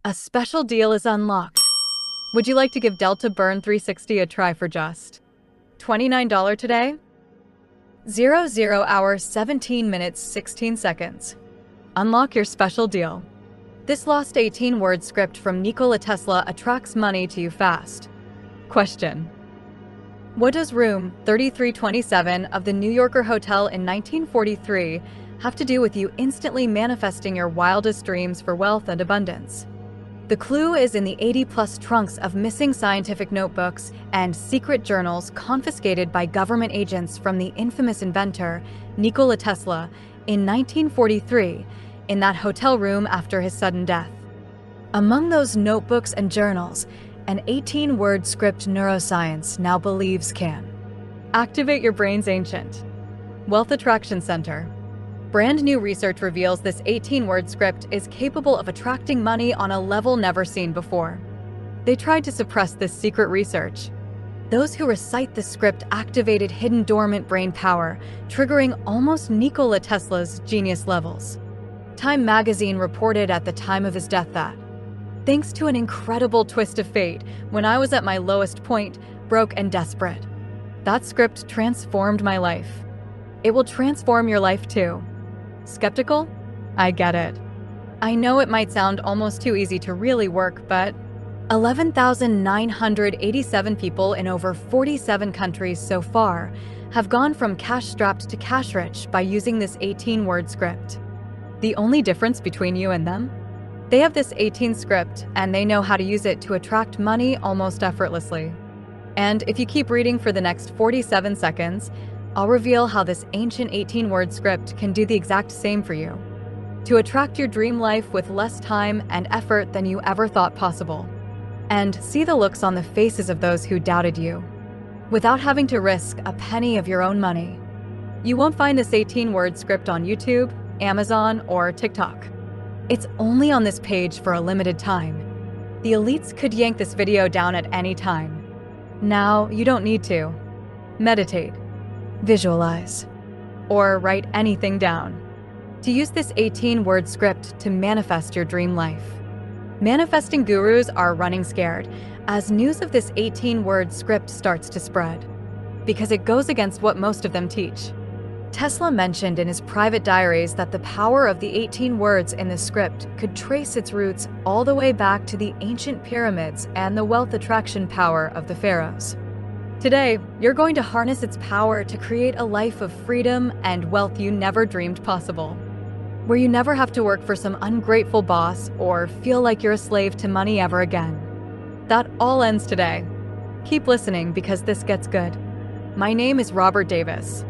A special deal is unlocked. Would you like to give Delta Burn 360 a try for just $29 today? 00 hours 17 minutes 16 seconds. Unlock your special deal. This lost 18-word script from Nikola Tesla attracts money to you fast. Question: what does room 3327 of the New Yorker Hotel in 1943 have to do with you instantly manifesting your wildest dreams for wealth and abundance? The clue is in the 80-plus trunks of missing scientific notebooks and secret journals confiscated by government agents from the infamous inventor, Nikola Tesla, in 1943, in that hotel room after his sudden death. Among those notebooks and journals, an 18-word script neuroscience now believes can activate your brain's ancient Wealth Attraction Center. Brand new research reveals this 18-word script is capable of attracting money on a level never seen before. They tried to suppress this secret research. Those who recite the script activated hidden dormant brain power, triggering almost Nikola Tesla's genius levels. Time magazine reported at the time of his death that, thanks to an incredible twist of fate, when I was at my lowest point, broke and desperate, that script transformed my life. It will transform your life too. Skeptical? I get it. I know it might sound almost too easy to really work, but 11,987 people in over 47 countries so far have gone from cash-strapped to cash-rich by using this 18-word script. The only difference between you and them? They have this 18 script, and they know how to use it to attract money almost effortlessly. And if you keep reading for the next 47 seconds, I'll reveal how this ancient 18-word script can do the exact same for you, to attract your dream life with less time and effort than you ever thought possible. And see the looks on the faces of those who doubted you, without having to risk a penny of your own money. You won't find this 18-word script on YouTube, Amazon, or TikTok. It's only on this page for a limited time. The elites could yank this video down at any time. Now, you don't need to. Meditate, visualize, or write anything down to use this 18-word script to manifest your dream life. Manifesting gurus are running scared as news of this 18-word script starts to spread, because it goes against what most of them teach. Tesla mentioned in his private diaries that the power of the 18 words in the script could trace its roots all the way back to the ancient pyramids and the wealth attraction power of the pharaohs. Today, you're going to harness its power to create a life of freedom and wealth you never dreamed possible, where you never have to work for some ungrateful boss or feel like you're a slave to money ever again. That all ends today. Keep listening because this gets good. My name is Robert Davis,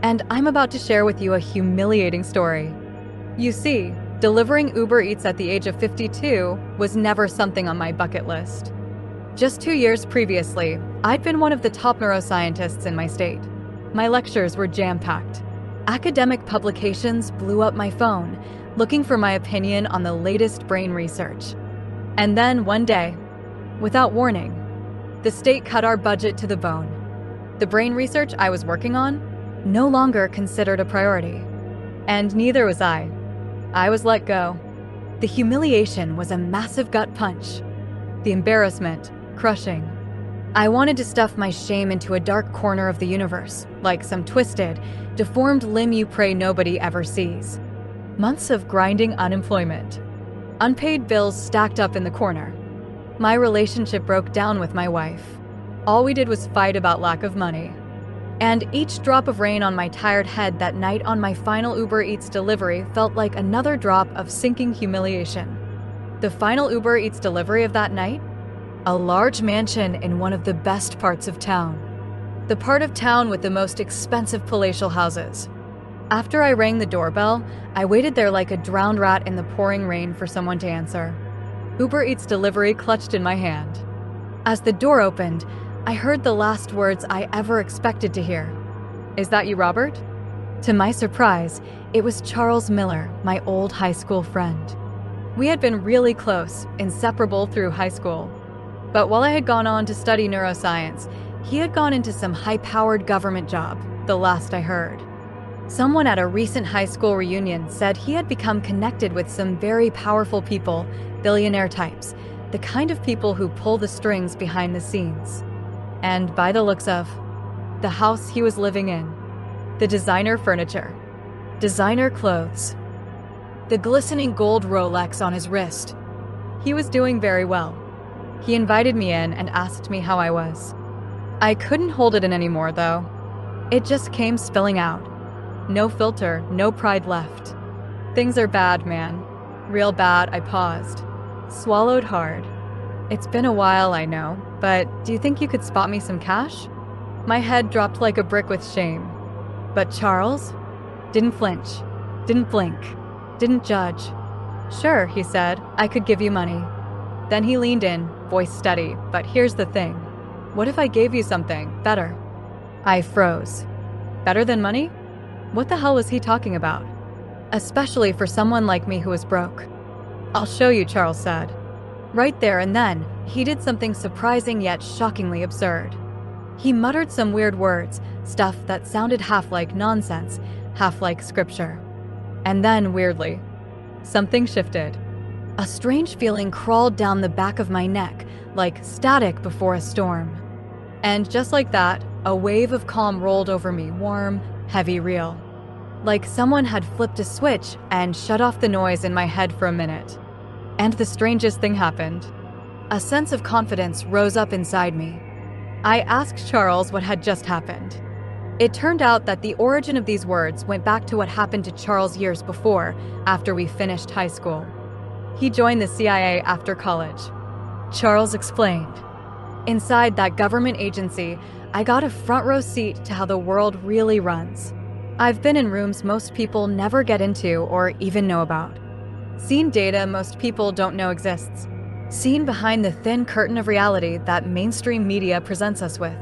and I'm about to share with you a humiliating story. You see, delivering Uber Eats at the age of 52 was never something on my bucket list. Just 2 years previously, I'd been one of the top neuroscientists in my state. My lectures were jam-packed. Academic publications blew up my phone, looking for my opinion on the latest brain research. And then one day, without warning, the state cut our budget to the bone. The brain research I was working on no longer considered a priority. And neither was I. I was let go. The humiliation was a massive gut punch. The embarrassment, crushing. I wanted to stuff my shame into a dark corner of the universe, like some twisted, deformed limb you pray nobody ever sees. Months of grinding unemployment. Unpaid bills stacked up in the corner. My relationship broke down with my wife. All we did was fight about lack of money. And each drop of rain on my tired head that night on my final Uber Eats delivery felt like another drop of sinking humiliation. The final Uber Eats delivery of that night? A large mansion in one of the best parts of town. The part of town with the most expensive palatial houses. After I rang the doorbell, I waited there like a drowned rat in the pouring rain for someone to answer. Uber Eats delivery clutched in my hand. As the door opened, I heard the last words I ever expected to hear. "Is that you, Robert?" To my surprise, it was Charles Miller, my old high school friend. We had been really close, inseparable through high school. But while I had gone on to study neuroscience, he had gone into some high-powered government job, the last I heard. Someone at a recent high school reunion said he had become connected with some very powerful people Billionaire types, the kind of people who pull the strings behind the scenes. And by the looks of the house he was living in, the designer furniture, designer clothes, the glistening gold Rolex on his wrist, he was doing very well. He invited me in and asked me how I was. I couldn't hold it in anymore, though. It just came spilling out. No filter, no pride left. Things are bad, man. Real bad. I paused. Swallowed hard. It's been a while, I know, but do you think you could spot me some cash? My head dropped like a brick with shame. But Charles didn't flinch, didn't blink, didn't judge. Sure, he said, I could give you money. Then he leaned in, voice steady, but here's the thing. What if I gave you something better? I froze. Better than money? What the hell was he talking about? Especially for someone like me who was broke. I'll show you, Charles said. Right there and then, he did something surprising yet shockingly absurd. He muttered some weird words, stuff that sounded half like nonsense, half like scripture. And then, weirdly, something shifted. A strange feeling crawled down the back of my neck, like static before a storm. And just like that, a wave of calm rolled over me, warm, heavy, real. Like someone had flipped a switch and shut off the noise in my head for a minute. And the strangest thing happened. A sense of confidence rose up inside me. I asked Charles what had just happened. It turned out that the origin of these words went back to what happened to Charles years before, after we finished high school. He joined the CIA after college. Charles explained. Inside that government agency, I got a front row seat to how the world really runs. I've been in rooms most people never get into or even know about. Seen data most people don't know exists. Seen behind the thin curtain of reality that mainstream media presents us with.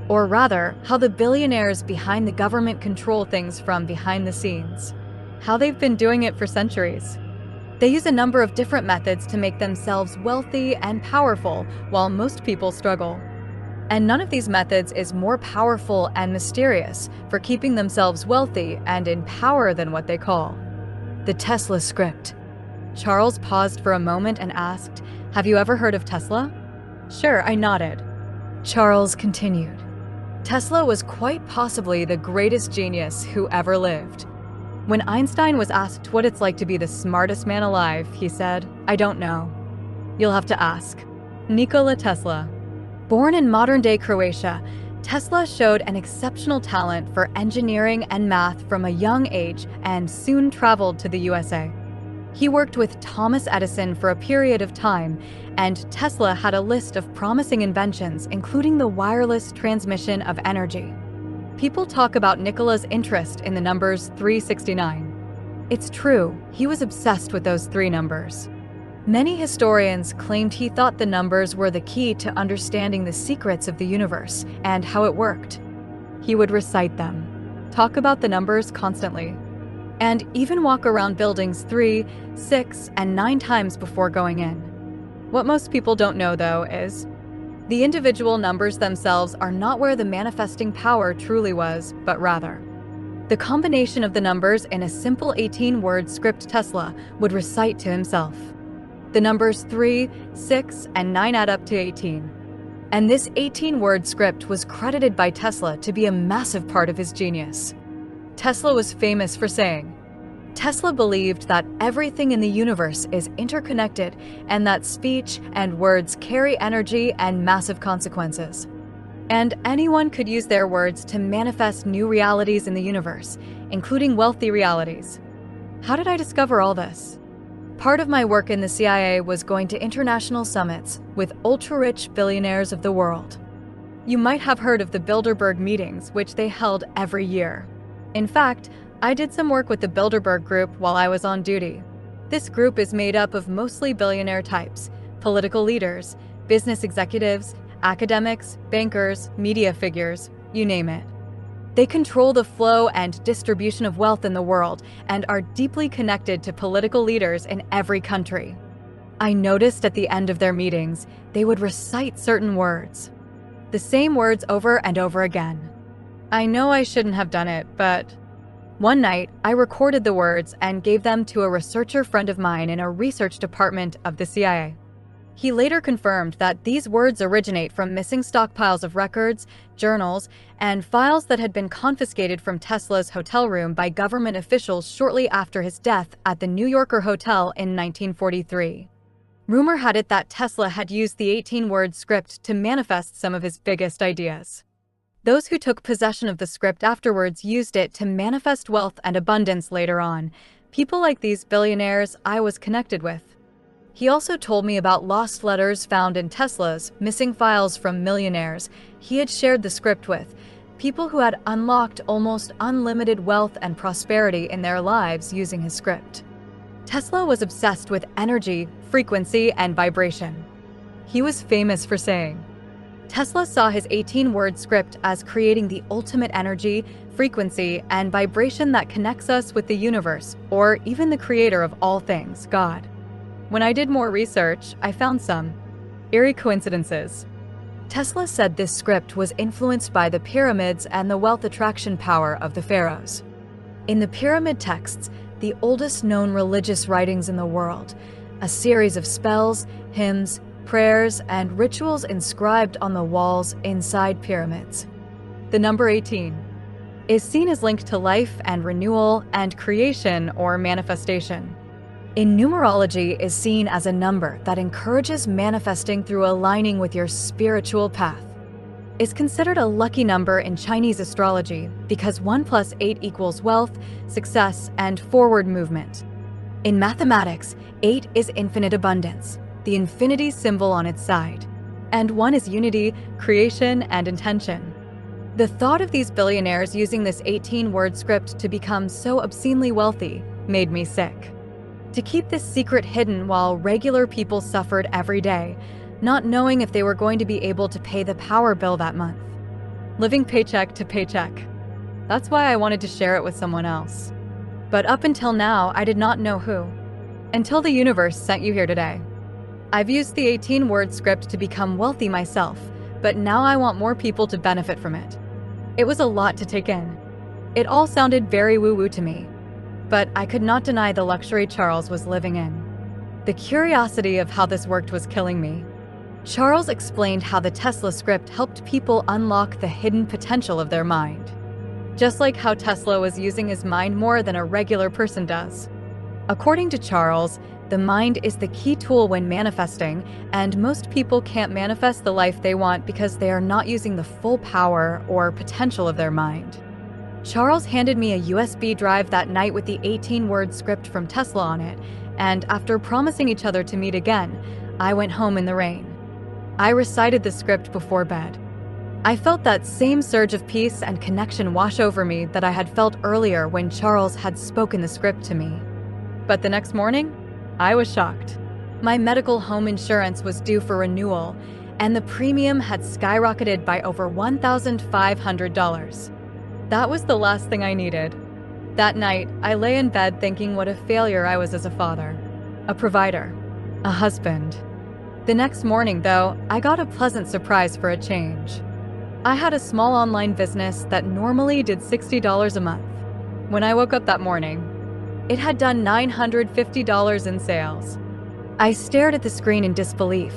Or rather, how the billionaires behind the government control things from behind the scenes. How they've been doing it for centuries. They use a number of different methods to make themselves wealthy and powerful while most people struggle. And none of these methods is more powerful and mysterious for keeping themselves wealthy and in power than what they call the Tesla script. Charles paused for a moment and asked, "Have you ever heard of Tesla?" Sure, I nodded. Charles continued. Tesla was quite possibly the greatest genius who ever lived. When Einstein was asked what it's like to be the smartest man alive, he said, "I don't know. You'll have to ask." Nikola Tesla. Born in modern-day Croatia, Tesla showed an exceptional talent for engineering and math from a young age and soon traveled to the USA. He worked with Thomas Edison for a period of time, and Tesla had a list of promising inventions, including the wireless transmission of energy. People talk about Nikola's interest in the numbers 369. It's true, he was obsessed with those three numbers. Many historians claimed he thought the numbers were the key to understanding the secrets of the universe and how it worked. He would recite them, talk about the numbers constantly, and even walk around buildings 3, 6, and 9 times before going in. What most people don't know, though, is the individual numbers themselves are not where the manifesting power truly was, but rather the combination of the numbers in a simple 18-word script Tesla would recite to himself. The numbers 3, 6, and 9 add up to 18. And this 18-word script was credited by Tesla to be a massive part of his genius. Tesla was famous for saying, Tesla believed that everything in the universe is interconnected and that speech and words carry energy and massive consequences. And anyone could use their words to manifest new realities in the universe, including wealthy realities. How did I discover all this? Part of my work in the CIA was going to international summits with ultra-rich billionaires of the world. You might have heard of the Bilderberg meetings, which they held every year. In fact, I did some work with the Bilderberg Group while I was on duty. This group is made up of mostly billionaire types, political leaders, business executives, academics, bankers, media figures, you name it. They control the flow and distribution of wealth in the world and are deeply connected to political leaders in every country. I noticed at the end of their meetings, they would recite certain words. The same words over and over again. I know I shouldn't have done it, but One night, I recorded the words and gave them to a researcher friend of mine in a research department of the CIA. He later confirmed that these words originate from missing stockpiles of records, journals, and files that had been confiscated from Tesla's hotel room by government officials shortly after his death at the New Yorker Hotel in 1943. Rumor had it that Tesla had used the 18-word script to manifest some of his biggest ideas. Those who took possession of the script afterwards used it to manifest wealth and abundance later on, people like these billionaires I was connected with. He also told me about lost letters found in Tesla's, missing files from millionaires he had shared the script with, people who had unlocked almost unlimited wealth and prosperity in their lives using his script. Tesla was obsessed with energy, frequency, and vibration. He was famous for saying, Tesla saw his 18-word script as creating the ultimate energy, frequency, and vibration that connects us with the universe, or even the creator of all things, God. When I did more research, I found some eerie coincidences. Tesla said this script was influenced by the pyramids and the wealth attraction power of the pharaohs. In the pyramid texts, the oldest known religious writings in the world, a series of spells, hymns, prayers, and rituals inscribed on the walls inside pyramids. The number 18 is seen as linked to life and renewal and creation or manifestation. In numerology is seen as a number that encourages manifesting through aligning with your spiritual path. It's considered a lucky number in Chinese astrology because 1 + 8 equals wealth, success, and forward movement. In mathematics, 8 is infinite abundance, the infinity symbol on its side, and 1 is unity, creation, and intention. The thought of these billionaires using this 18-word script to become so obscenely wealthy made me sick. To keep this secret hidden while regular people suffered every day, not knowing if they were going to be able to pay the power bill that month. Living paycheck to paycheck. That's why I wanted to share it with someone else. But up until now, I did not know who. Until the universe sent you here today. I've used the 18-word script to become wealthy myself, but now I want more people to benefit from it. It was a lot to take in. It all sounded very woo-woo to me. But I could not deny the luxury Charles was living in. The curiosity of how this worked was killing me. Charles explained how the Tesla script helped people unlock the hidden potential of their mind. Just like how Tesla was using his mind more than a regular person does. According to Charles, the mind is the key tool when manifesting, and most people can't manifest the life they want because they are not using the full power or potential of their mind. Charles handed me a USB drive that night with the 18-word script from Tesla on it, and after promising each other to meet again, I went home in the rain. I recited the script before bed. I felt that same surge of peace and connection wash over me that I had felt earlier when Charles had spoken the script to me. But the next morning, I was shocked. My medical home insurance was due for renewal, and the premium had skyrocketed by over $1,500. That was the last thing I needed. That night, I lay in bed thinking what a failure I was as a father, a provider, a husband. The next morning, though, I got a pleasant surprise for a change. I had a small online business that normally did $60 a month. When I woke up that morning, it had done $950 in sales. I stared at the screen in disbelief,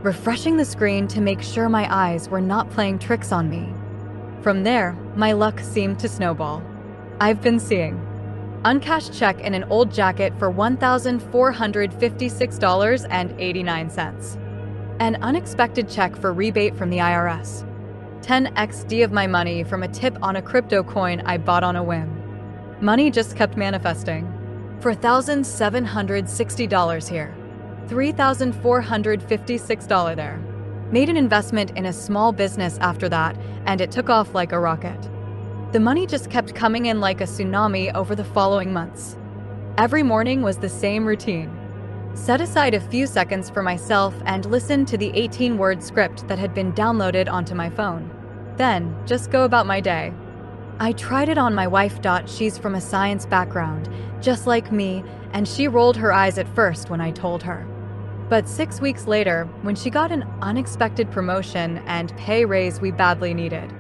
refreshing the screen to make sure my eyes were not playing tricks on me. From there, my luck seemed to snowball. I've been seeing uncashed check in an old jacket for $1,456.89. An unexpected check for rebate from the IRS. 10xd of my money from a tip on a crypto coin I bought on a whim. Money just kept manifesting. For $1,760 here. $3,456 there. Made an investment in a small business after that, and it took off like a rocket. The money just kept coming in like a tsunami over the following months. Every morning was the same routine. Set aside a few seconds for myself and listen to the 18-word script that had been downloaded onto my phone. Then, just go about my day. I tried it on my wife. She's from a science background, just like me, and she rolled her eyes at first when I told her. But 6 weeks later, when she got an unexpected promotion and pay raise we badly needed,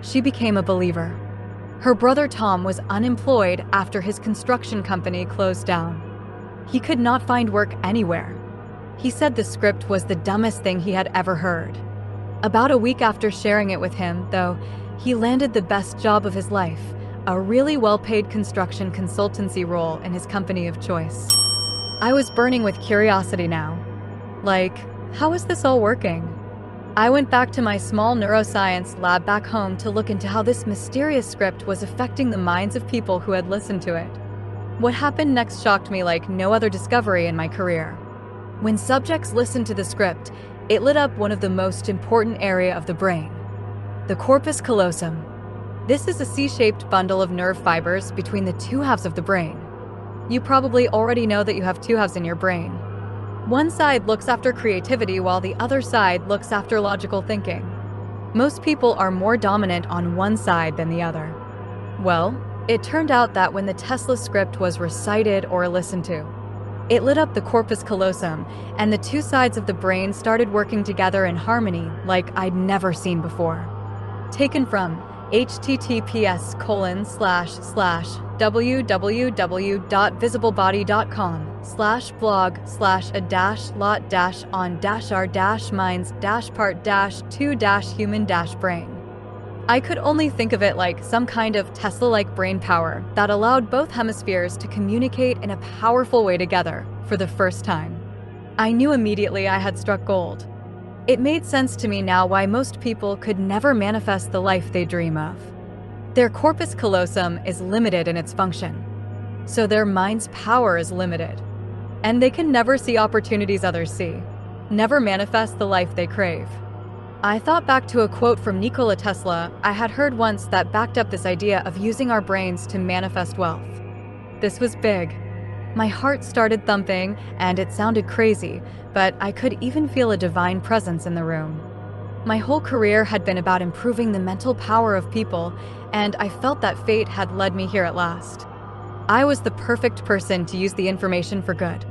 she became a believer. Her brother Tom was unemployed after his construction company closed down. He could not find work anywhere. He said the script was the dumbest thing he had ever heard. About a week after sharing it with him, though, he landed the best job of his life, a really well-paid construction consultancy role in his company of choice. I was burning with curiosity now. Like, how is this all working? I went back to my small neuroscience lab back home to look into how this mysterious script was affecting the minds of people who had listened to it. What happened next shocked me like no other discovery in my career. When subjects listened to the script, it lit up one of the most important area of the brain, the corpus callosum. This is a C-shaped bundle of nerve fibers between the two halves of the brain. You probably already know that you have two halves in your brain. One side looks after creativity while the other side looks after logical thinking. Most people are more dominant on one side than the other. Well, it turned out that when the TSLA script was recited or listened to, it lit up the corpus callosum, and the two sides of the brain started working together in harmony like I'd never seen before. Taken from https://www.visibleBody.com/blog/a-lot-minds-part-2-human-brain. I could only think of it like some kind of Tesla-like brain power that allowed both hemispheres to communicate in a powerful way together for the first time. I knew immediately I had struck gold. It made sense to me now why most people could never manifest the life they dream of. Their corpus callosum is limited in its function, so their mind's power is limited. And they can never see opportunities others see, never manifest the life they crave. I thought back to a quote from Nikola Tesla I had heard once that backed up this idea of using our brains to manifest wealth. This was big. My heart started thumping, and it sounded crazy, but I could even feel a divine presence in the room. My whole career had been about improving the mental power of people, and I felt that fate had led me here at last. I was the perfect person to use the information for good,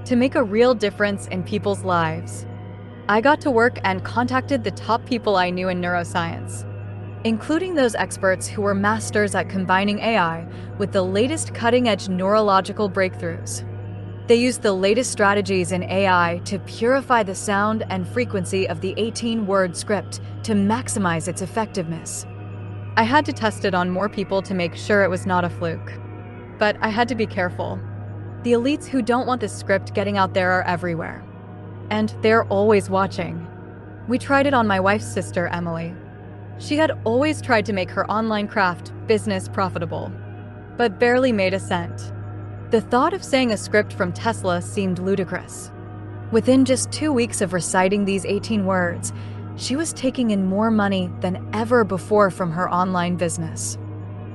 to make a real difference in people's lives. I got to work and contacted the top people I knew in neuroscience, including those experts who were masters at combining AI with the latest cutting-edge neurological breakthroughs. They used the latest strategies in AI to purify the sound and frequency of the 18-word script to maximize its effectiveness. I had to test it on more people to make sure it was not a fluke. But I had to be careful. The elites who don't want this script getting out there are everywhere. And they're always watching. We tried it on my wife's sister, Emily. She had always tried to make her online craft business profitable, but barely made a cent. The thought of saying a script from Tesla seemed ludicrous. Within just 2 weeks of reciting these 18 words, she was taking in more money than ever before from her online business.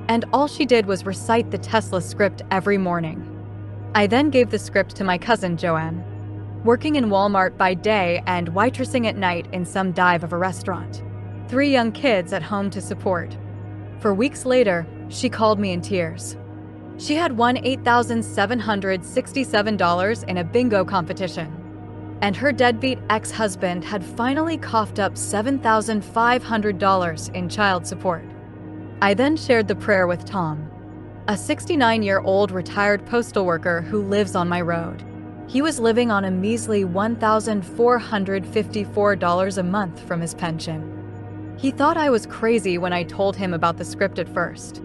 And all she did was recite the Tesla script every morning. I then gave the script to my cousin, Joanne, working in Walmart by day and waitressing at night in some dive of a restaurant. 3 young kids at home to support. For weeks later, she called me in tears. She had won $8,767 in a bingo competition, and her deadbeat ex-husband had finally coughed up $7,500 in child support. I then shared the prayer with Tom, a 69-year-old retired postal worker who lives on my road. He was living on a measly $1,454 a month from his pension. He thought I was crazy when I told him about the script at first.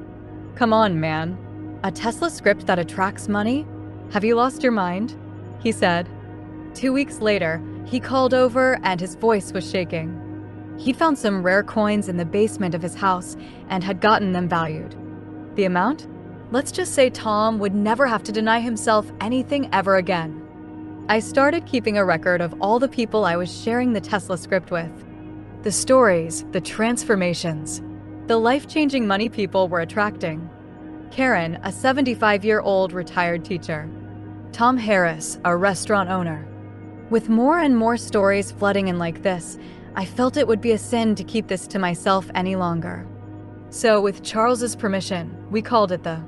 "Come on, man. A Tesla script that attracts money? Have you lost your mind?" he said. 2 weeks later, he called over and his voice was shaking. He'd found some rare coins in the basement of his house and had gotten them valued. The amount? Let's just say Tom would never have to deny himself anything ever again. I started keeping a record of all the people I was sharing the Tesla script with. The stories, the transformations, the life-changing money people were attracting. Karen, a 75-year-old retired teacher. Tom Harris, a restaurant owner. With more and more stories flooding in like this, I felt it would be a sin to keep this to myself any longer. So with Charles's permission, we called it the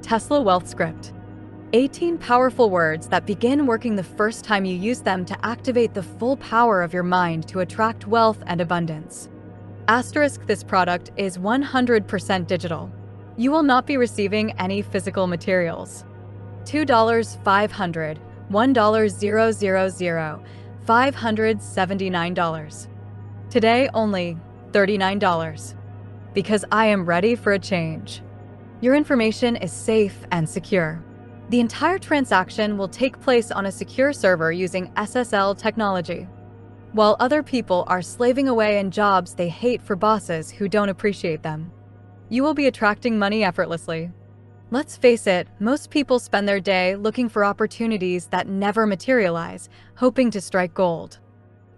Tesla Wealth Script. 18 powerful words that begin working the first time you use them to activate the full power of your mind to attract wealth and abundance. Asterisk, this product is 100% digital. You will not be receiving any physical materials. $2 500, $1,000, $579. Today only $39. Because I am ready for a change. Your information is safe and secure. The entire transaction will take place on a secure server using SSL technology. While other people are slaving away in jobs they hate for bosses who don't appreciate them, you will be attracting money effortlessly. Let's face it, most people spend their day looking for opportunities that never materialize, hoping to strike gold.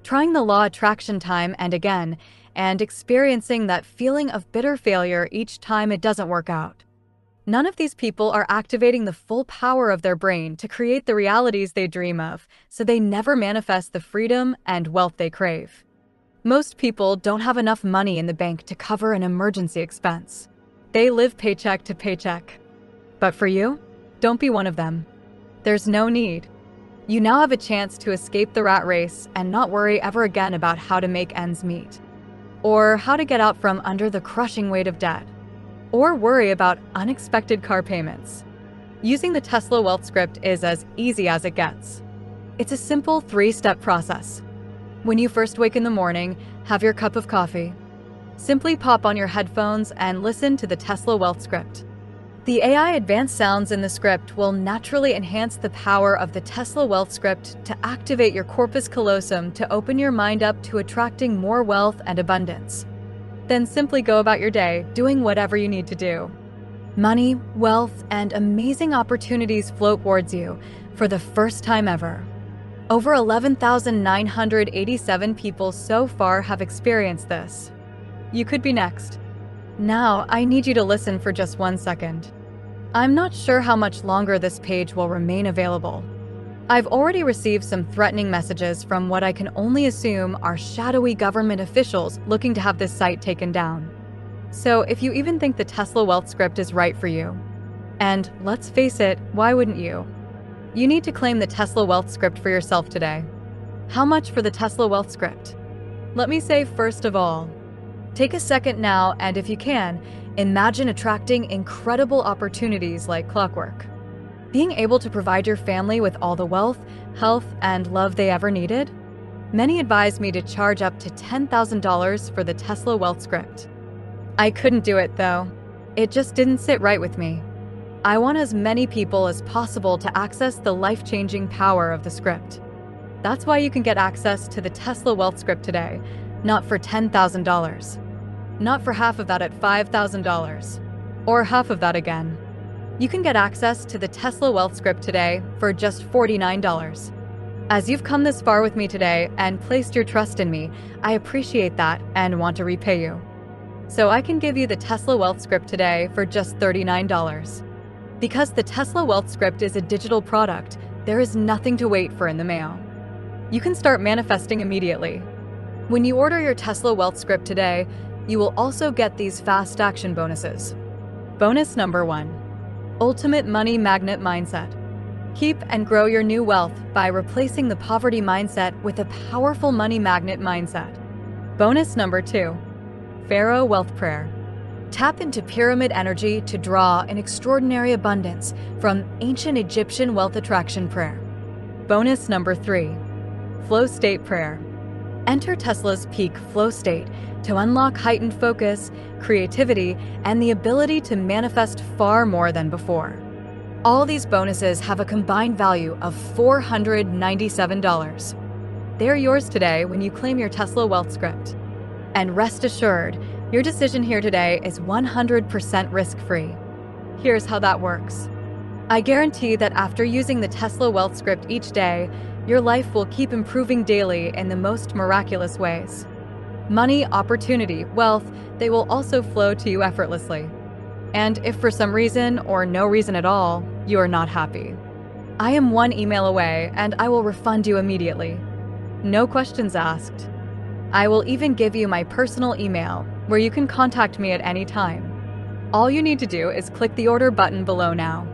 Trying the law attraction time and again, and experiencing that feeling of bitter failure each time it doesn't work out. None of these people are activating the full power of their brain to create the realities they dream of, so they never manifest the freedom and wealth they crave. Most people don't have enough money in the bank to cover an emergency expense. They live paycheck to paycheck. But for you, don't be one of them. There's no need. You now have a chance to escape the rat race and not worry ever again about how to make ends meet, or how to get out from under the crushing weight of debt, or worry about unexpected car payments. Using the Tesla Wealth Script is as easy as it gets. It's a simple 3-step process. When you first wake in the morning, have your cup of coffee. Simply pop on your headphones and listen to the Tesla Wealth Script. The AI advanced sounds in the script will naturally enhance the power of the Tesla Wealth Script to activate your corpus callosum to open your mind up to attracting more wealth and abundance. Then simply go about your day, doing whatever you need to do. Money, wealth, and amazing opportunities float towards you for the first time ever. Over 11,987 people so far have experienced this. You could be next. Now, I need you to listen for just 1 second. I'm not sure how much longer this page will remain available. I've already received some threatening messages from what I can only assume are shadowy government officials looking to have this site taken down. So if you even think the Tesla Wealth Script is right for you, and let's face it, why wouldn't you? You need to claim the Tesla Wealth Script for yourself today. How much for the Tesla Wealth Script? Let me say first of all, take a second now and if you can, imagine attracting incredible opportunities like clockwork. Being able to provide your family with all the wealth, health, and love they ever needed? Many advised me to charge up to $10,000 for the Tesla Wealth Script. I couldn't do it though. It just didn't sit right with me. I want as many people as possible to access the life-changing power of the script. That's why you can get access to the Tesla Wealth Script today, not for $10,000. Not for half of that at $5,000. Or half of that again. You can get access to the Tesla Wealth Script today for just $49. As you've come this far with me today and placed your trust in me, I appreciate that and want to repay you. So I can give you the Tesla Wealth Script today for just $39. Because the Tesla Wealth Script is a digital product, there is nothing to wait for in the mail. You can start manifesting immediately. When you order your Tesla Wealth Script today, you will also get these fast action bonuses. Bonus number 1. Ultimate Money Magnet Mindset. Keep and grow your new wealth by replacing the poverty mindset with a powerful money magnet mindset. Bonus number 2. Pharaoh Wealth Prayer. Tap into pyramid energy to draw an extraordinary abundance from ancient Egyptian wealth attraction prayer. Bonus number 3. Flow State Prayer. Enter Tesla's peak flow state to unlock heightened focus, creativity, and the ability to manifest far more than before. All these bonuses have a combined value of $497. They're yours today when you claim your Tesla Wealth Script. And rest assured, your decision here today is 100% risk-free. Here's how that works. I guarantee that after using the Tesla Wealth Script each day, your life will keep improving daily in the most miraculous ways. Money, opportunity, wealth, they will also flow to you effortlessly. And if for some reason or no reason at all, you are not happy, I am 1 email away and I will refund you immediately. No questions asked. I will even give you my personal email where you can contact me at any time. All you need to do is click the order button below now.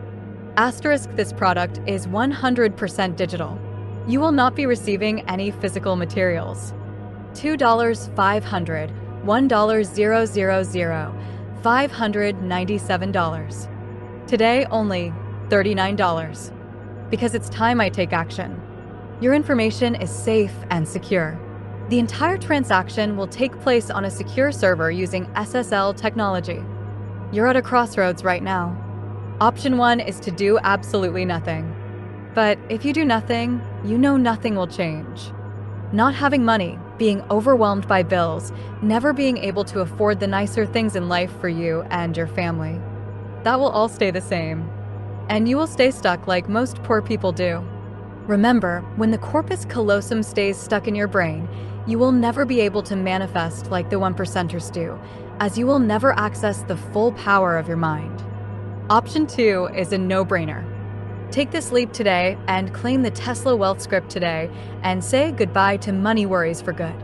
Asterisk, this product is 100% digital. You will not be receiving any physical materials. $2 500, $1,000, $597. Today, only $39. Because it's time I take action. Your information is safe and secure. The entire transaction will take place on a secure server using SSL technology. You're at a crossroads right now. Option 1 is to do absolutely nothing. But if you do nothing, you know nothing will change. Not having money, being overwhelmed by bills, never being able to afford the nicer things in life for you and your family. That will all stay the same. And you will stay stuck like most poor people do. Remember, when the corpus callosum stays stuck in your brain, you will never be able to manifest like the 1%ers do, as you will never access the full power of your mind. Option 2 is a no-brainer. Take this leap today and claim the Tesla Wealth Script today and say goodbye to money worries for good.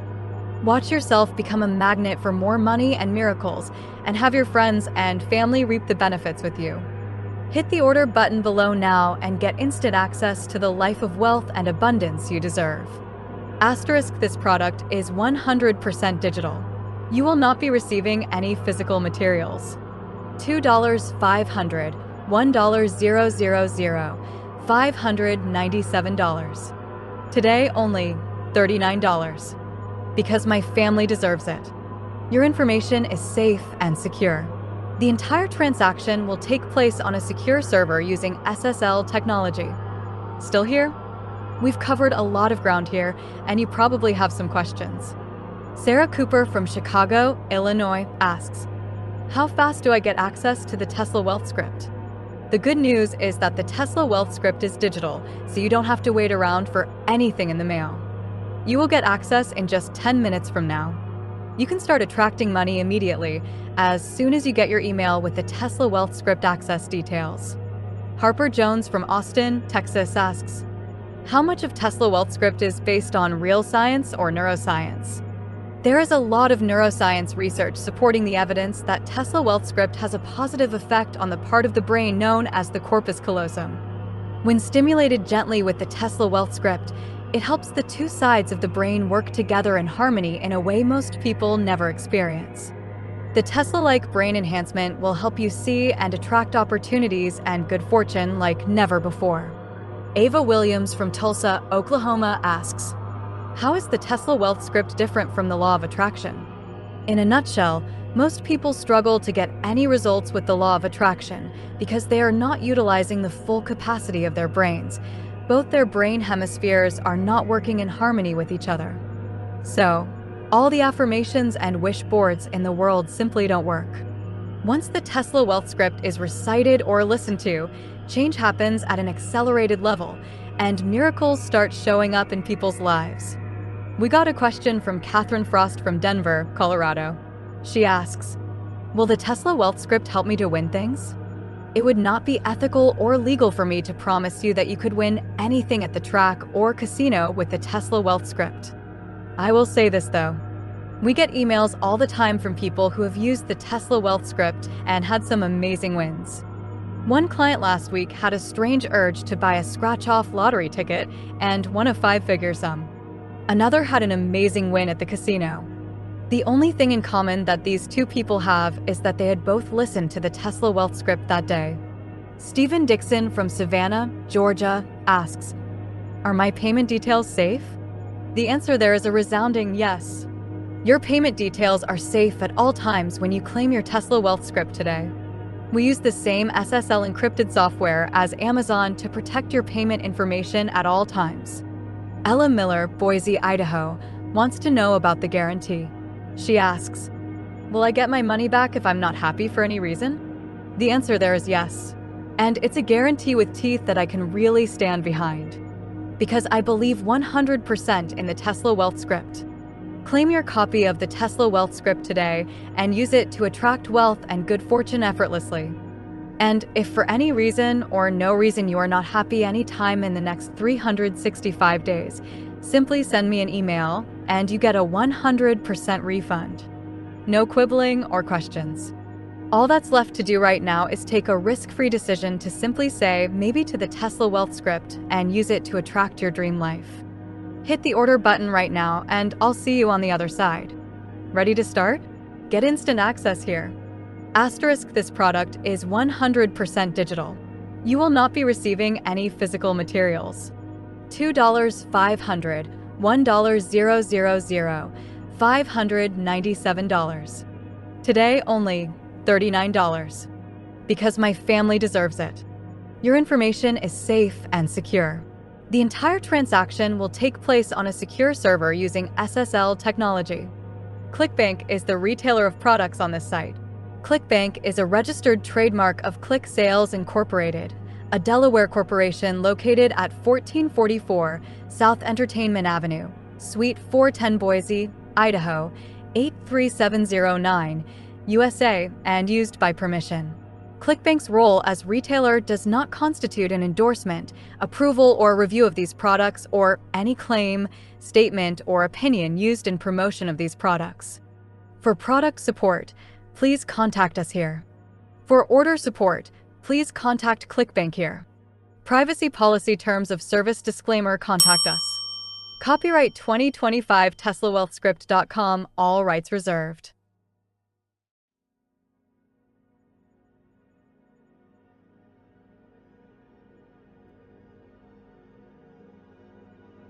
Watch yourself become a magnet for more money and miracles, and have your friends and family reap the benefits with you. Hit the order button below now and get instant access to the life of wealth and abundance you deserve. Asterisk, this product is 100% digital. You will not be receiving any physical materials. $2,500, $1,000, $597. Today, only $39. Because my family deserves it. Your information is safe and secure. The entire transaction will take place on a secure server using SSL technology. Still here? We've covered a lot of ground here, and you probably have some questions. Sarah Cooper from Chicago, Illinois asks, how fast do I get access to the Tesla Wealth Script? The good news is that the Tesla Wealth Script is digital, so you don't have to wait around for anything in the mail. You will get access in just 10 minutes from now. You can start attracting money immediately as soon as you get your email with the Tesla Wealth Script access details. Harper Jones from Austin, Texas asks, how much of Tesla Wealth Script is based on real science or neuroscience? There is a lot of neuroscience research supporting the evidence that Tesla Wealth Script has a positive effect on the part of the brain known as the corpus callosum. When stimulated gently with the Tesla Wealth Script, it helps the two sides of the brain work together in harmony in a way most people never experience. The Tesla-like brain enhancement will help you see and attract opportunities and good fortune like never before. Ava Williams from Tulsa, Oklahoma asks, how is the Tesla Wealth Script different from the law of attraction? In a nutshell, most people struggle to get any results with the law of attraction because they are not utilizing the full capacity of their brains. Both their brain hemispheres are not working in harmony with each other. So, all the affirmations and wish boards in the world simply don't work. Once the Tesla Wealth Script is recited or listened to, change happens at an accelerated level, and miracles start showing up in people's lives. We got a question from Catherine Frost from Denver, Colorado. She asks, will the Tesla Wealth Script help me to win things? It would not be ethical or legal for me to promise you that you could win anything at the track or casino with the Tesla Wealth Script. I will say this though. We get emails all the time from people who have used the Tesla Wealth Script and had some amazing wins. One client last week had a strange urge to buy a scratch-off lottery ticket and won a 5-figure sum. Another had an amazing win at the casino. The only thing in common that these two people have is that they had both listened to the Tesla Wealth Script that day. Stephen Dixon from Savannah, Georgia asks, are my payment details safe? The answer there is a resounding yes. Your payment details are safe at all times when you claim your Tesla Wealth Script today. We use the same SSL encrypted software as Amazon to protect your payment information at all times. Ella Miller, Boise, Idaho, wants to know about the guarantee. She asks, will I get my money back if I'm not happy for any reason? The answer there is yes. And it's a guarantee with teeth that I can really stand behind. Because I believe 100% in the Tesla Wealth Script. Claim your copy of the Tesla Wealth Script today and use it to attract wealth and good fortune effortlessly. And if for any reason or no reason you are not happy anytime in the next 365 days, simply send me an email and you get a 100% refund. No quibbling or questions. All that's left to do right now is take a risk-free decision to simply say maybe to the Tesla Wealth Script and use it to attract your dream life. Hit the order button right now and I'll see you on the other side. Ready to start? Get instant access here. Asterisk, this product is 100% digital. You will not be receiving any physical materials. $2 500, $1 $597. Today only $39. Because my family deserves it. Your information is safe and secure. The entire transaction will take place on a secure server using SSL technology. ClickBank is the retailer of products on this site. ClickBank is a registered trademark of Click Sales Incorporated, a Delaware corporation located at 1444 South Entertainment Avenue, Suite 410 Boise, Idaho, 83709, USA, and used by permission. ClickBank's role as retailer does not constitute an endorsement, approval, or review of these products or any claim, statement, or opinion used in promotion of these products. For product support, please contact us here. For order support, please contact ClickBank here. Privacy policy terms of service disclaimer, contact us. Copyright 2025 TSLA Wealthscript.com, all rights reserved.